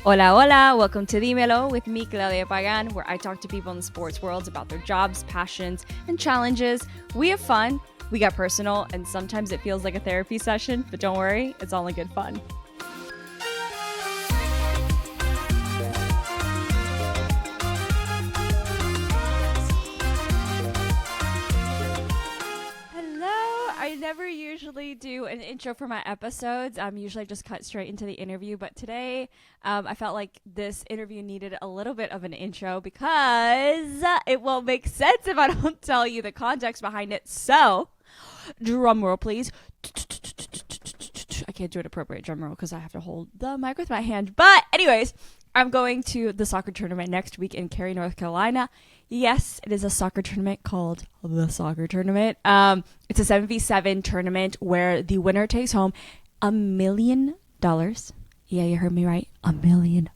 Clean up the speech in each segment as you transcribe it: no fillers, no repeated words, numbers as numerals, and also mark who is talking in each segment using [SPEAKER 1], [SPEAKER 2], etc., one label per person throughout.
[SPEAKER 1] Hola, hola. Welcome to Dímelo with me, Claudia, where I talk to people in the sports world about their jobs, passions, and challenges. We have fun, we get personal, and sometimes it feels like a therapy session, but don't worry, it's only good fun. I never usually do an intro for my episodes. Usually I just cut straight into the interview. But today I felt like this interview needed a little bit of an intro because it won't make sense if I don't tell you the context behind it. So, drum roll, please. I can't do an appropriate drum roll because I have to hold the mic with my hand. But anyways, I'm going to the soccer tournament next week in Cary, North Carolina. Yes, it is a soccer tournament called the Soccer Tournament. It's a 7v7 tournament where the winner takes home $1 million. Yeah, you heard me right. $1 million.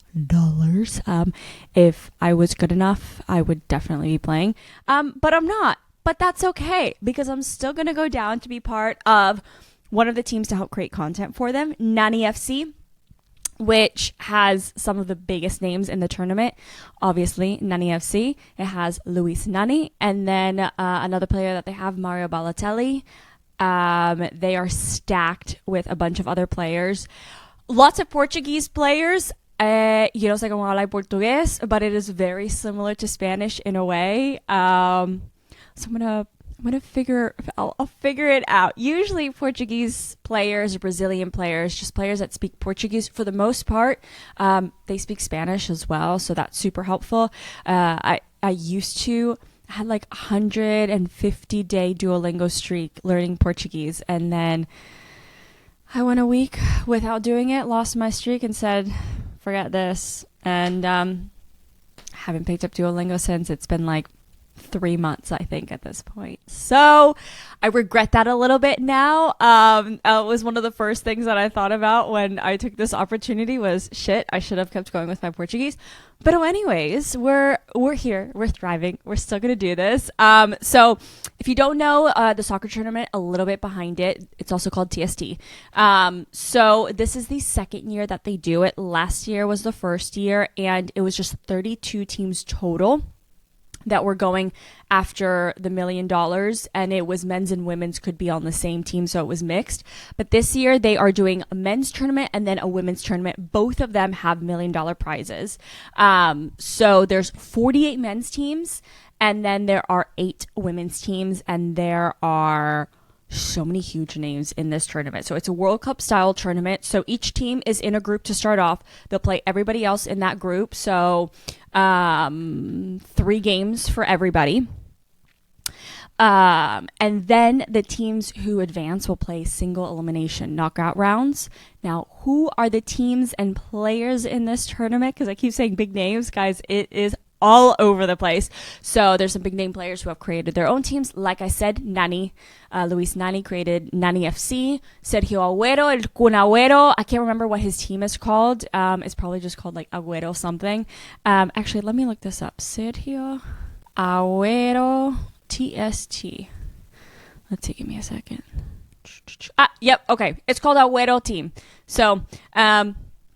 [SPEAKER 1] If I was good enough, I would definitely be playing. But I'm not. But that's okay because I'm still going to go down to be part of one of the teams to help create content for them, Nani FC, which has some of the biggest names in the tournament. Obviously, Nani FC. It has Luis Nani. And then another player that they have, Mario Balotelli. They are stacked with a bunch of other players. Lots of Portuguese players. Yo no sé cómo hablar portugués, but it is very similar to Spanish in a way. So I'll figure it out. Usually Portuguese players or Brazilian players, just players that speak Portuguese for the most part, they speak Spanish as well. So that's super helpful. I had like a 150-day Duolingo streak learning Portuguese. And then I went a week without doing it, lost my streak and said, forget this. And haven't picked up Duolingo since. It's been like 3 months, I think, at this point. So I regret that a little bit now. It was one of the first things that I thought about when I took this opportunity was, shit, I should have kept going with my Portuguese. But anyways, we're here. We're thriving. We're still going to do this. So if you don't know the soccer tournament, a little bit behind it, it's also called TST. So this is the second year that they do it. Last year was the first year, and it was just 32 teams total that were going after the $1 million, and it was men's and women's could be on the same team, so it was mixed. But this year they are doing a men's tournament and then a women's tournament. Both of them have $1 million prizes. So there's 48 men's teams, and then there are 8 women's teams, and there are so many huge names in this tournament. So it's a World Cup style tournament. So each team is in a group to start off. They'll play everybody else in that group. So 3 games for everybody. And then the teams who advance will play single elimination knockout rounds. Now, who are the teams and players in this tournament? Because I keep saying big names, guys. It is all over the place. So there's some big name players who have created their own teams. Like I said, Nani, Luis Nani created Nani FC. Sergio Agüero, El Kun Agüero. I can't remember what his team is called. It's probably just called like Agüero something. Actually, let me look this up. Sergio Agüero TST. Let's see, give me a second. Yep, okay. It's called Agüero team. So,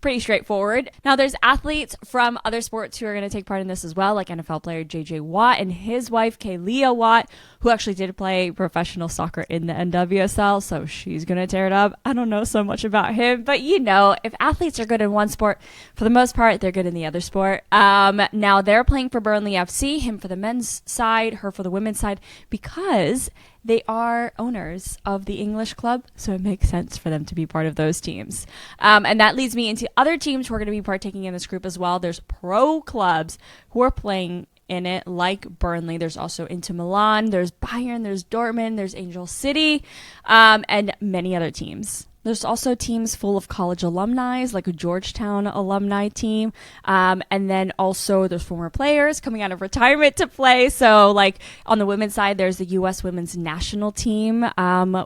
[SPEAKER 1] pretty straightforward. Now, there's athletes from other sports who are going to take part in this as well, like NFL player J.J. Watt and his wife, Kaylia Watt, who actually did play professional soccer in the NWSL, so she's going to tear it up. I don't know so much about him, but you know, if athletes are good in one sport, for the most part, they're good in the other sport. Now, they're playing for Burnley FC, him for the men's side, her for the women's side, because they are owners of the English club, so it makes sense for them to be part of those teams. And that leads me into other teams who are going to be partaking in this group as well. There's pro clubs who are playing in it, like Burnley. There's also Inter Milan, there's Bayern, there's Dortmund, there's Angel City, and many other teams. There's also teams full of college alumni, like a Georgetown alumni team. And then also there's former players coming out of retirement to play. So like on the women's side, there's the U.S. women's national team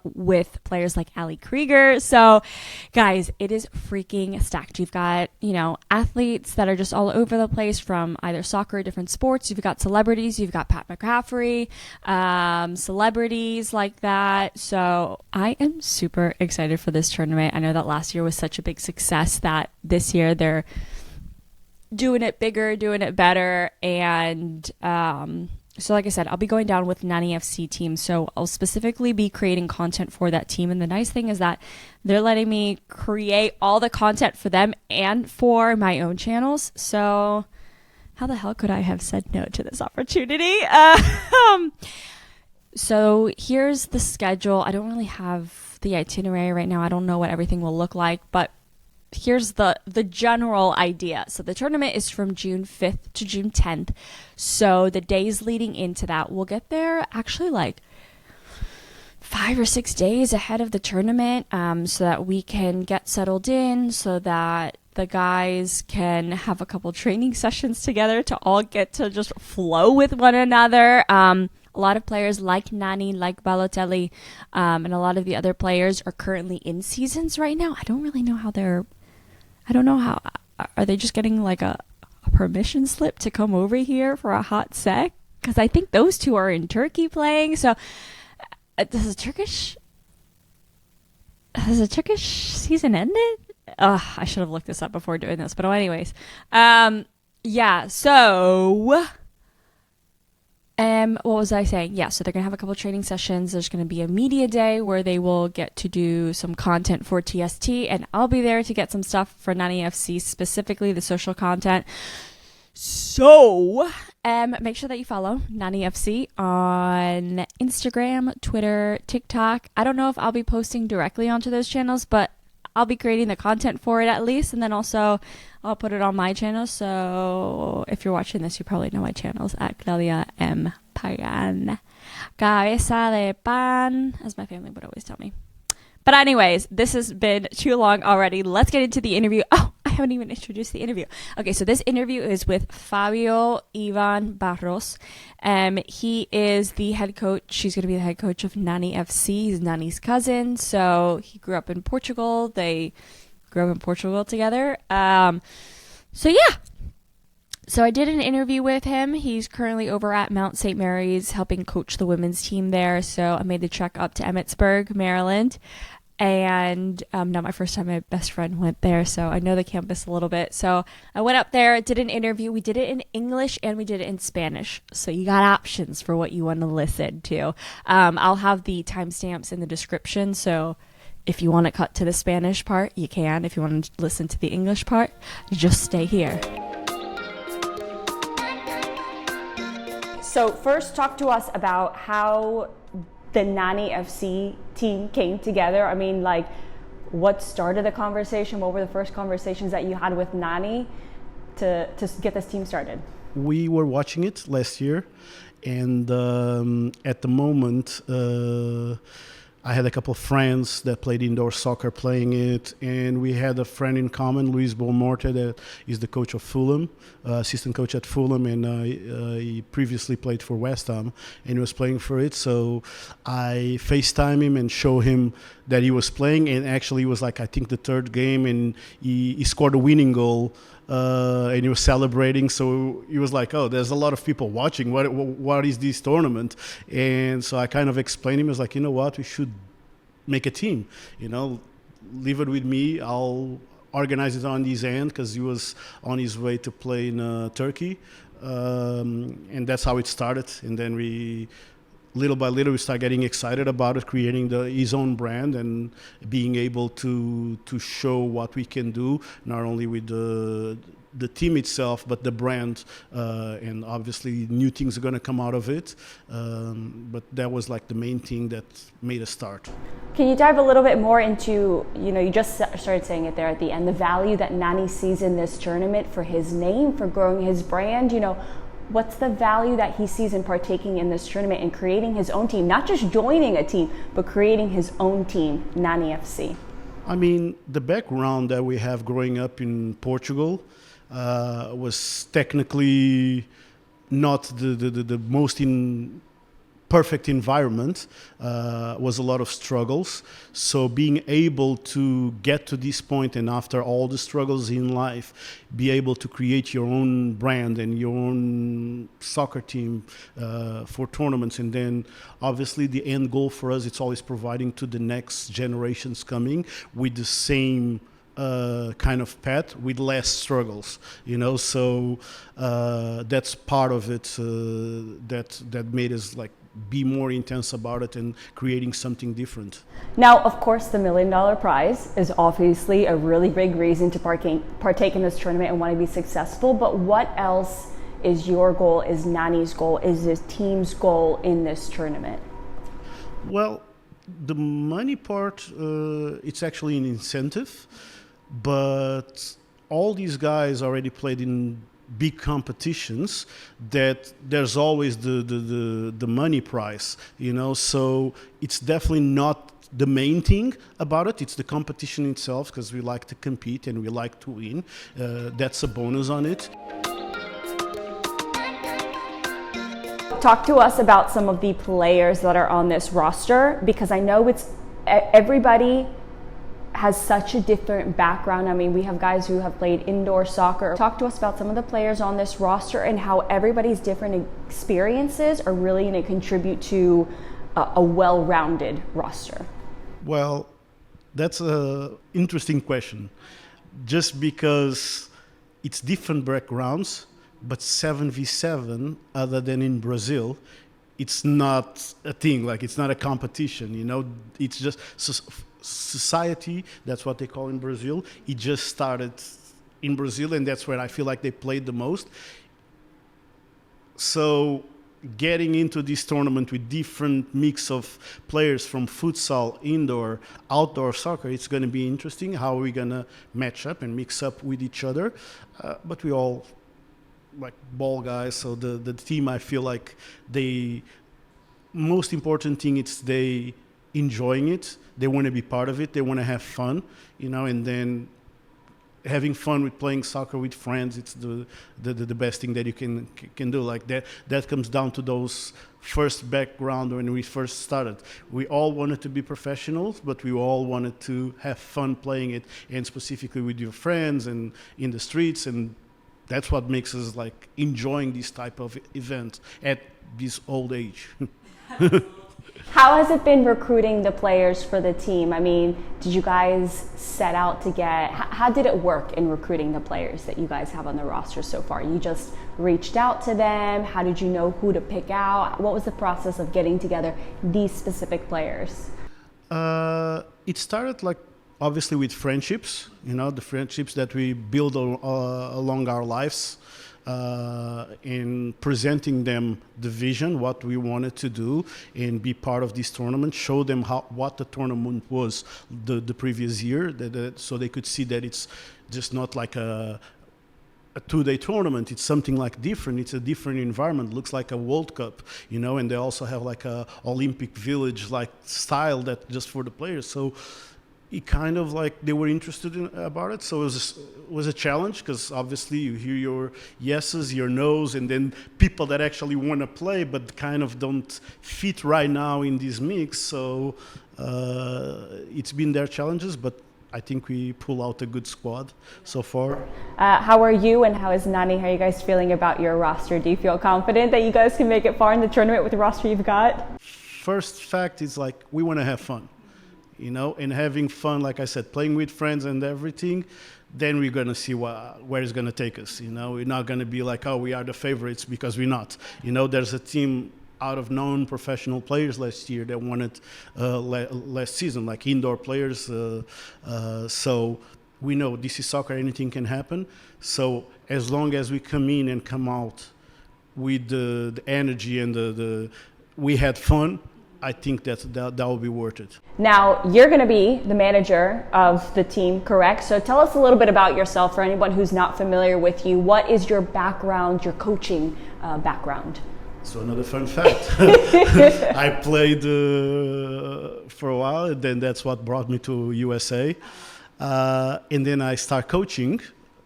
[SPEAKER 1] with players like Ali Krieger. So guys, it is freaking stacked. You've got, you know, athletes that are just all over the place from either soccer or different sports. You've got celebrities. You've got Pat McCaffrey, celebrities like that. So I am super excited for this tournament. I know that last year was such a big success that this year they're doing it bigger, doing it better. And so like I said, I'll be going down with Nani FC team. So I'll specifically be creating content for that team. And the nice thing is that they're letting me create all the content for them and for my own channels. So how the hell could I have said no to this opportunity? So here's the schedule. I don't really have the itinerary right now. I don't know what everything will look like, but here's the general idea. So the tournament is from June 5th to June 10th. So the days leading into that, we'll get there actually like 5 or 6 days ahead of the tournament, so that we can get settled in, so that the guys can have a couple training sessions together to all get to just flow with one another. A lot of players like Nani, like Balotelli, and a lot of the other players are currently in seasons right now. I don't really know how are they just getting like a permission slip to come over here for a hot sec? Because I think those two are in Turkey playing. So has the Turkish season ended? I should have looked this up before doing this. But anyways, yeah, so what was I saying? Yeah, so they're going to have a couple training sessions. There's going to be a media day where they will get to do some content for TST, and I'll be there to get some stuff for Nani FC, specifically the social content. So make sure that you follow Nani FC on Instagram, Twitter, TikTok. I don't know if I'll be posting directly onto those channels, but I'll be creating the content for it at least, and then also I'll put it on my channel. So if you're watching this, you probably know my channels at Claudia M. Pagan. Cabeza de pan, as my family would always tell me. But anyways, this has been too long already. Let's get into the interview. Oh, I haven't even introduced the interview. Okay, so this interview is with Fabio Ivan Barros. He is the head coach. He's going to be the head coach of Nani FC. He's Nani's cousin. So he grew up in Portugal. They grew up in Portugal together. So yeah. So I did an interview with him. He's currently over at Mount St.Mary's helping coach the women's team there. So I made the trek up to Emmitsburg, Maryland. And not my first time. My best friend went there, so I know the campus a little bit. So I went up there, did an interview. We did it in English and we did it in Spanish. So you got options for what you want to listen to. I'll have the timestamps in the description. So if you want to cut to the Spanish part, you can. If you want to listen to the English part, just stay here. So first, talk to us about how the Nani FC team came together. I mean, like, what started the conversation? What were the first conversations that you had with Nani to get this team started?
[SPEAKER 2] We were watching it last year, and at the moment, I had a couple of friends that played indoor soccer playing it, and we had a friend in common, Luis Nani, that is the coach of Fulham, assistant coach at Fulham, and he previously played for West Ham, and he was playing for it. So I FaceTime him and show him that he was playing, and actually it was like, I think the third game, and he scored a winning goal. And he was celebrating, so he was like, "Oh, there's a lot of people watching. What is this tournament?" And so I kind of explained him. I was like, "You know what? We should make a team. You know, leave it with me. I'll organize it on his end," because he was on his way to play in Turkey, and that's how it started. And then little by little, we start getting excited about it, creating his own brand and being able to show what we can do, not only with the team itself, but the brand. And obviously, new things are going to come out of it. But that was like the main thing that made us start.
[SPEAKER 1] Can you dive a little bit more into, you just started saying it there at the end, the value that Nani sees in this tournament for his name, for growing his brand? What's the value that he sees in partaking in this tournament and creating his own team, not just joining a team, but creating his own team, Nani FC?
[SPEAKER 2] I mean, the background that we have growing up in Portugal was technically not the most perfect environment, was a lot of struggles. So being able to get to this point, and after all the struggles in life, be able to create your own brand and your own soccer team for tournaments. And then obviously the end goal for us, it's always providing to the next generations coming with the same kind of path with less struggles, so that's part of it that made us like be more intense about it and creating something different.
[SPEAKER 1] Now, of course, the $1 million prize is obviously a really big reason to partake in this tournament and want to be successful, but what else is your goal, is Nani's goal, is his team's goal in this tournament?
[SPEAKER 2] Well, the money part, it's actually an incentive, but all these guys already played in big competitions that there's always the money prize, so it's definitely not the main thing about it. It's the competition itself, because we like to compete and we like to win. That's a bonus on it.
[SPEAKER 1] Talk to us about some of the players that are on this roster, because I know everybody has such a different background. I mean, we have guys who have played indoor soccer. Talk to us about some of the players on this roster and how everybody's different experiences are really going to contribute to a well-rounded roster.
[SPEAKER 2] Well, that's an interesting question, just because it's different backgrounds, but 7v7, other than in Brazil, it's not a thing, like it's not a competition, it's just society, that's what they call in Brazil. It just started in Brazil, and that's where I feel like they played the most. So getting into this tournament with different mix of players from futsal, indoor, outdoor soccer, it's going to be interesting. How are we going to match up and mix up with each other? But we all like ball guys, so the team, I feel like most important thing is they enjoying it. They want to be part of it. They want to have fun, and then having fun with playing soccer with friends. It's the best thing that you can do. Like that comes down to those first background when we first started. We all wanted to be professionals, but we all wanted to have fun playing it, and specifically with your friends and in the streets. And that's what makes us like enjoying this type of event at this old age.
[SPEAKER 1] How has it been recruiting the players for the team? I mean, did you guys set out to how did it work in recruiting the players that you guys have on the roster so far? You just reached out to them? How did you know who to pick out? What was the process of getting together these specific players?
[SPEAKER 2] It started like obviously with friendships, the friendships that we build along our lives. In presenting them the vision, what we wanted to do, and be part of this tournament, show them what the tournament was the previous year, so they could see that it's just not like a 2-day tournament. It's something like different. It's a different environment. Looks like a World Cup, and they also have like a Olympic Village like style that just for the players. So it kind of like they were interested about it. So it was a challenge, because obviously you hear your yeses, your nos, and then people that actually want to play but kind of don't fit right now in this mix. So it's been their challenges, but I think we pull out a good squad so far.
[SPEAKER 1] How are you, and how is Nani? How are you guys feeling about your roster? Do you feel confident that you guys can make it far in the tournament with the roster you've got?
[SPEAKER 2] First fact is like we want to have fun. And having fun, like I said, playing with friends and everything, then we're going to see where it's going to take us. We're not going to be like, oh, we are the favorites, because we're not. There's a team out of non-professional players last year that won it last season, like indoor players. So we know this is soccer, anything can happen. So as long as we come in and come out with the energy and we had fun, I think that will be worth it.
[SPEAKER 1] Now, you're going to be the manager of the team, correct? So tell us a little bit about yourself for anyone who's not familiar with you. What is your background, your coaching background?
[SPEAKER 2] So another fun fact. I played for a while, and then that's what brought me to USA. And then I start coaching,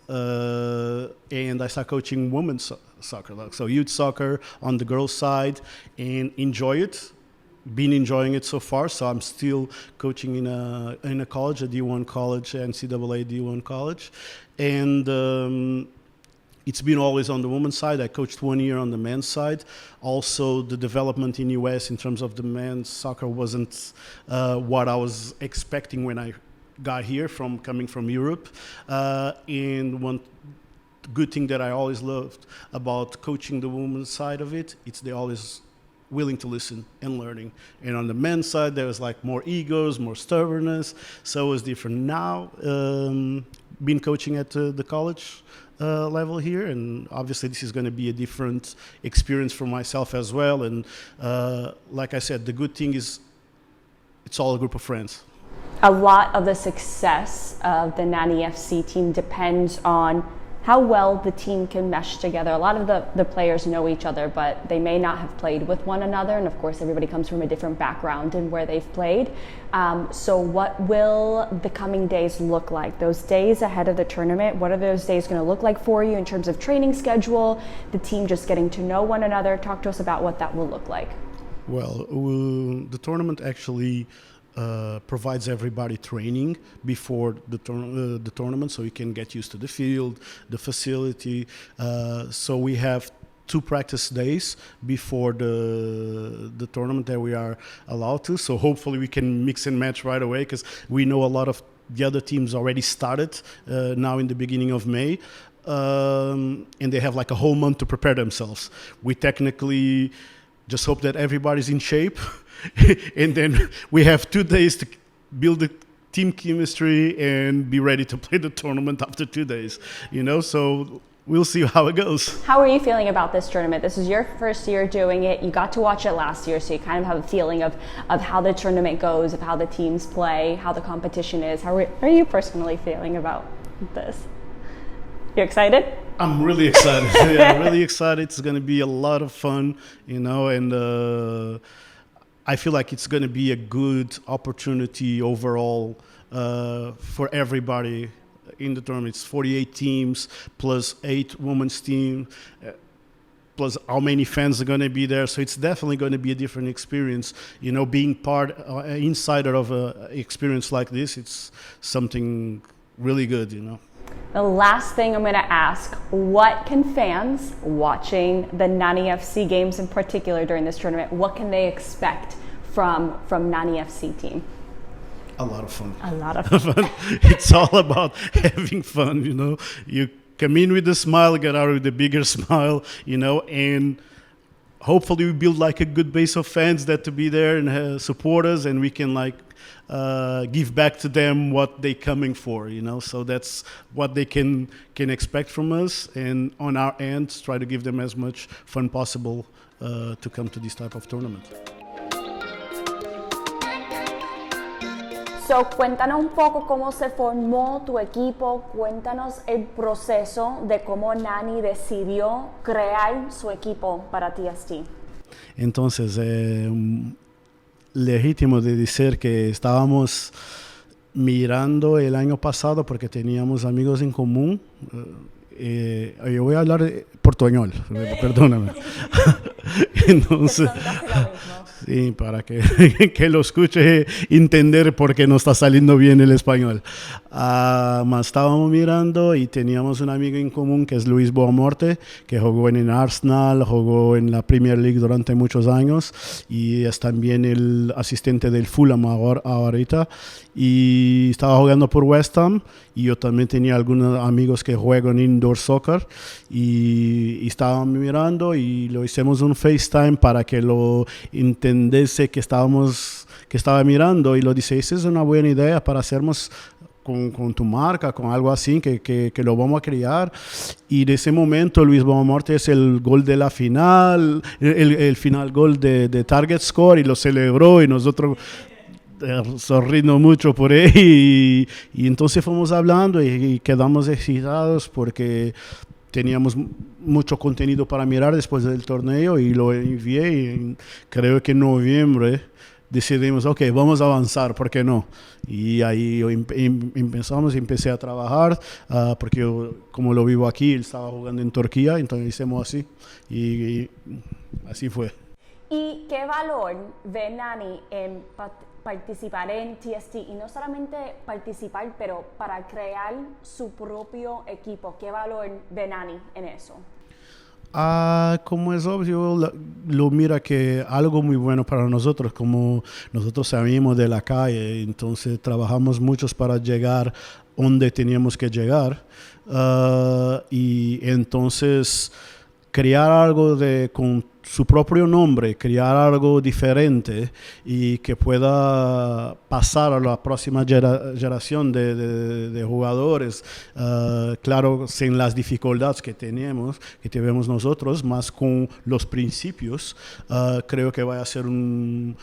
[SPEAKER 2] and I start coaching women's soccer. So youth soccer on the girls' side, and enjoy it. Been enjoying it so far, so I'm still coaching in a college, a D1 college, NCAA D1 college, and it's been always on the women's side. I coached 1 year on the men's side. Also, the development in US in terms of the men's soccer wasn't what I was expecting when I guy here coming from Europe, and one good thing that I always loved about coaching the women's side of it, it's they're always willing to listen and learning. And on the men's side, there was like more egos, more stubbornness, so it was different. Now, been coaching at the college level here, and obviously this is going to be a different experience for myself as well. And like I said, the good thing is it's all a group of friends.
[SPEAKER 1] A lot of the success of the Nani FC team depends on how well the team can mesh together. A lot of the players know each other, but they may not have played with one another. And of course, everybody comes from a different background in where they've played. So what will the coming days look like? Those days ahead of the tournament, what are those days going to look like for you in terms of training schedule, the team just getting to know one another? Talk to us about what that will look like.
[SPEAKER 2] Well, the tournament actually provides everybody training before the tournament, so you can get used to the field, the facility. So we have 2 practice days before the tournament that we are allowed to. So hopefully we can mix and match right away, because we know a lot of the other teams already started now in the beginning of May. And they have like a whole month to prepare themselves. We technically just hope that everybody's in shape. And then we have 2 days to build the team chemistry and be ready to play the tournament after 2 days, so we'll see how it goes.
[SPEAKER 1] How are you feeling about this tournament? This is your first year doing it. You got to watch it last year, so you kind of have a feeling of how the tournament goes, of how the teams play, how the competition is. How are you personally feeling about this? You excited?
[SPEAKER 2] I'm really excited. Yeah, really excited. It's going to be a lot of fun, and I feel like it's going to be a good opportunity overall for everybody in the tournament. It's 48 teams plus 8 women's team, plus how many fans are going to be there. So it's definitely going to be a different experience. Being part, insider of an experience like this, it's something really good,
[SPEAKER 1] The last thing I'm going to ask, what can fans watching the Nani FC games in particular during this tournament, what can they expect from Nani FC team?
[SPEAKER 2] A lot of fun.
[SPEAKER 1] A lot of fun.
[SPEAKER 2] It's all about having fun, You come in with a smile, get out with a bigger smile, and hopefully we build like a good base of fans that to be there and support us, and we can give back to them what they're coming for, So that's what they can expect from us, and on our end, try to give them as much fun possible to come to this type of tournament.
[SPEAKER 1] So, cuéntanos un poco cómo se formó tu equipo, cuéntanos el proceso de cómo Nani decidió crear su equipo para TST.
[SPEAKER 2] Entonces, legítimo de decir que estábamos mirando el año pasado porque teníamos amigos en común. Yo voy a hablar portuñol, perdóname. Entonces, sí, para que lo escuche entender por qué no está saliendo bien el español. Mas estábamos mirando y teníamos un amigo en común que es Luis Nani, que jugó en el Arsenal, jugó en la Premier League durante muchos años y es también el asistente del Fulham ahorita, y estaba jugando por West Ham, y yo también tenía algunos amigos que juegan indoor soccer y estábamos mirando y lo hicimos un FaceTime para que lo entendiese que estaba mirando, y lo dice, esa es una buena idea para hacernos con tu marca, con algo así, que lo vamos a crear. Y de ese momento Luis Nani es el gol de la final, el final gol de Target Score, y lo celebró, y nosotros sonriendo mucho por él, y entonces fuimos hablando y quedamos excitados porque teníamos mucho contenido para mirar después del torneo, y lo envié, y creo que en noviembre decidimos, ok, vamos a avanzar, ¿por qué no? Y ahí empecé a trabajar, porque yo, como lo vivo aquí, él estaba jugando en Turquía, entonces hicimos así, y así fue.
[SPEAKER 1] ¿Y qué valor ve Nani en participar en TST? Y no solamente participar, pero para crear su propio equipo. ¿Qué valor ve Nani en eso?
[SPEAKER 2] Como es obvio, lo mira que algo muy bueno para nosotros, como nosotros salimos de la calle, entonces trabajamos muchos para llegar donde teníamos que llegar. Y entonces crear algo con su propio nombre, crear algo diferente y que pueda pasar a la próxima generación de jugadores, claro, sin las dificultades que tenemos nosotros, más con los principios, creo que va a ser un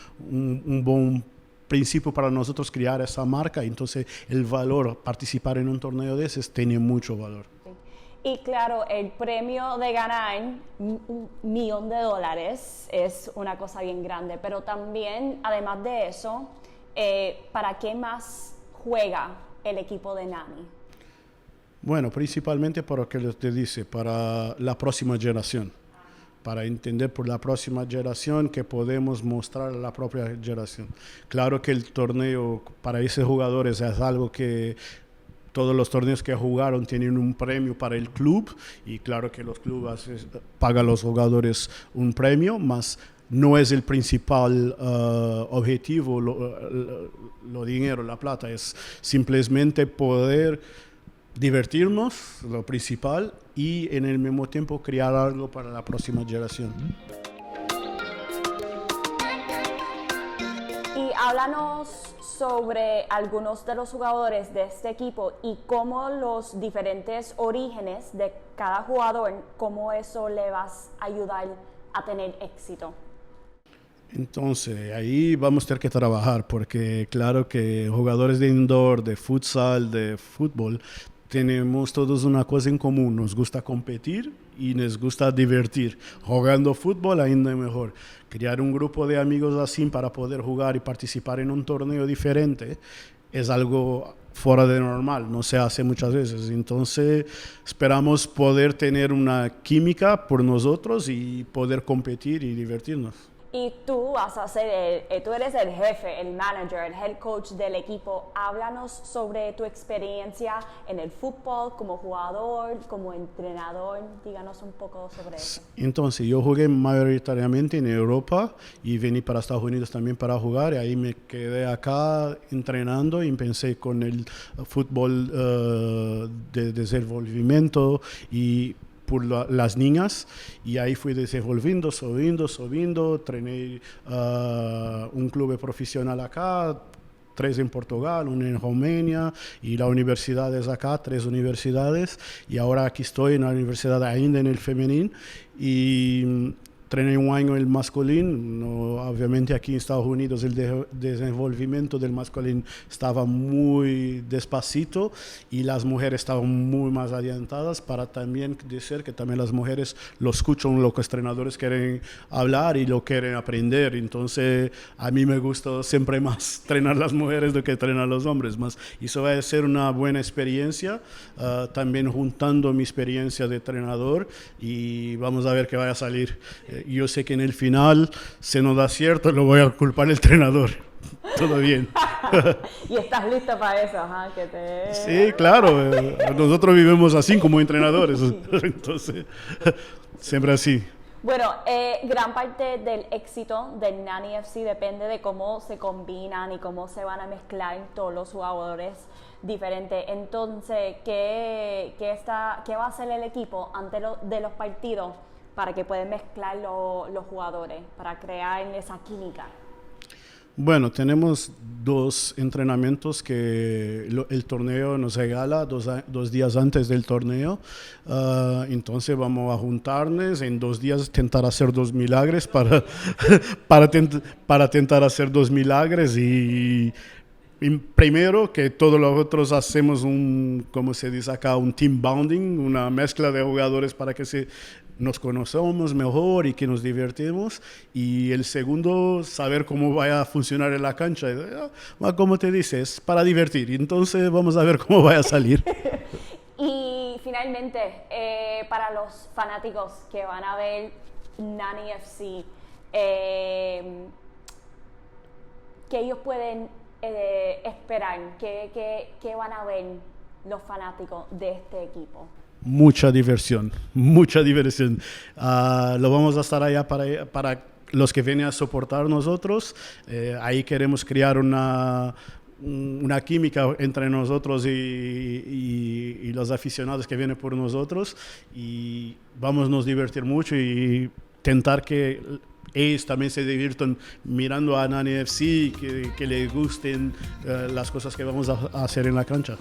[SPEAKER 2] buen principio para nosotros crear esa marca. Entonces el valor, participar en un torneo de esos tiene mucho valor.
[SPEAKER 1] Y claro, el premio de ganar $1.000.000 es una cosa bien grande, pero también, además de eso, ¿para qué más juega el equipo de Nani?
[SPEAKER 2] Bueno, principalmente para lo que te dice, para la próxima generación, para entender por la próxima generación que podemos mostrar a la propia generación. Claro que el torneo para esos jugadores es algo que todos los torneos que jugaron tienen un premio para el club y claro que los clubes pagan a los jugadores un premio, más no es el principal objetivo, lo dinero, la plata, es simplemente poder divertirnos, lo principal, y en el mismo tiempo crear algo para la próxima generación.
[SPEAKER 1] Y háblanos sobre algunos de los jugadores de este equipo y cómo los diferentes orígenes de cada jugador, cómo eso le va a ayudar a tener éxito.
[SPEAKER 2] Entonces, ahí vamos a tener que trabajar porque claro que jugadores de indoor, de futsal, de fútbol, tenemos todos una cosa en común, nos gusta competir y nos gusta divertir. Jugando fútbol ainda mejor. Crear un grupo de amigos así para poder jugar y participar en un torneo diferente es algo fuera de normal, no se hace muchas veces. Entonces esperamos poder tener una química por nosotros y poder competir y divertirnos.
[SPEAKER 1] Y tú vas a ser tú eres el jefe, el manager, el head coach del equipo. Háblanos sobre tu experiencia en el fútbol como jugador, como entrenador. Díganos un poco sobre eso.
[SPEAKER 2] Entonces, yo jugué mayoritariamente en Europa y vení para Estados Unidos también para jugar. Y ahí me quedé acá entrenando y empecé con el fútbol de desenvolvimiento y por las niñas, y ahí fui desenvolviendo, subiendo, trené un club profesional acá, 3 en Portugal, 1 en Romania, y la universidad es acá, 3 universidades, y ahora aquí estoy en la universidad ainda en el femenino, y trené un año el masculino. No, obviamente aquí en Estados Unidos el desenvolvimiento del masculino estaba muy despacito y las mujeres estaban muy más adelantadas, para también decir que también las mujeres lo escuchan lo que los entrenadores quieren hablar y lo quieren aprender. Entonces a mí me gusta siempre más entrenar las mujeres do que entrenar los hombres, más eso va a ser una buena experiencia, también juntando mi experiencia de entrenador, y vamos a ver qué vaya a salir. Yo sé que en el final, si no da cierto, lo voy a culpar al entrenador. Todo bien.
[SPEAKER 1] Y estás listo para eso, ajá,
[SPEAKER 2] Sí, claro. Nosotros vivimos así como entrenadores. Entonces, siempre así.
[SPEAKER 1] Bueno, gran parte del éxito del Nani FC depende de cómo se combinan y cómo se van a mezclar todos los jugadores diferentes. Entonces, ¿qué va a hacer el equipo antes de los partidos para que puedan mezclar los jugadores, para crear esa química?
[SPEAKER 2] Bueno, tenemos 2 entrenamientos que el torneo nos regala 2 días antes del torneo. Entonces vamos a juntarnos en 2 días, intentar hacer 2 milagros para tentar hacer 2 milagros y primero que todos los otros hacemos como se dice acá, un team bonding, una mezcla de jugadores para que nos conocemos mejor y que nos divertimos. Y el segundo, saber cómo vaya a funcionar en la cancha. Como te dices, para divertir. Entonces vamos a ver cómo vaya a salir.
[SPEAKER 1] Y finalmente, para los fanáticos que van a ver Nani FC, ¿qué ellos pueden esperar? ¿Qué van a ver los fanáticos de este equipo?
[SPEAKER 2] mucha diversión, mucha diversión. Lo vamos a estar allá para los que vienen a soportar nosotros. Ahí queremos crear una química entre nosotros y los aficionados que vienen por nosotros, y vamos a nos divertir mucho y tentar que ellos también se diviertan mirando a Nani FC, que les gusten las cosas que vamos a hacer en la cancha.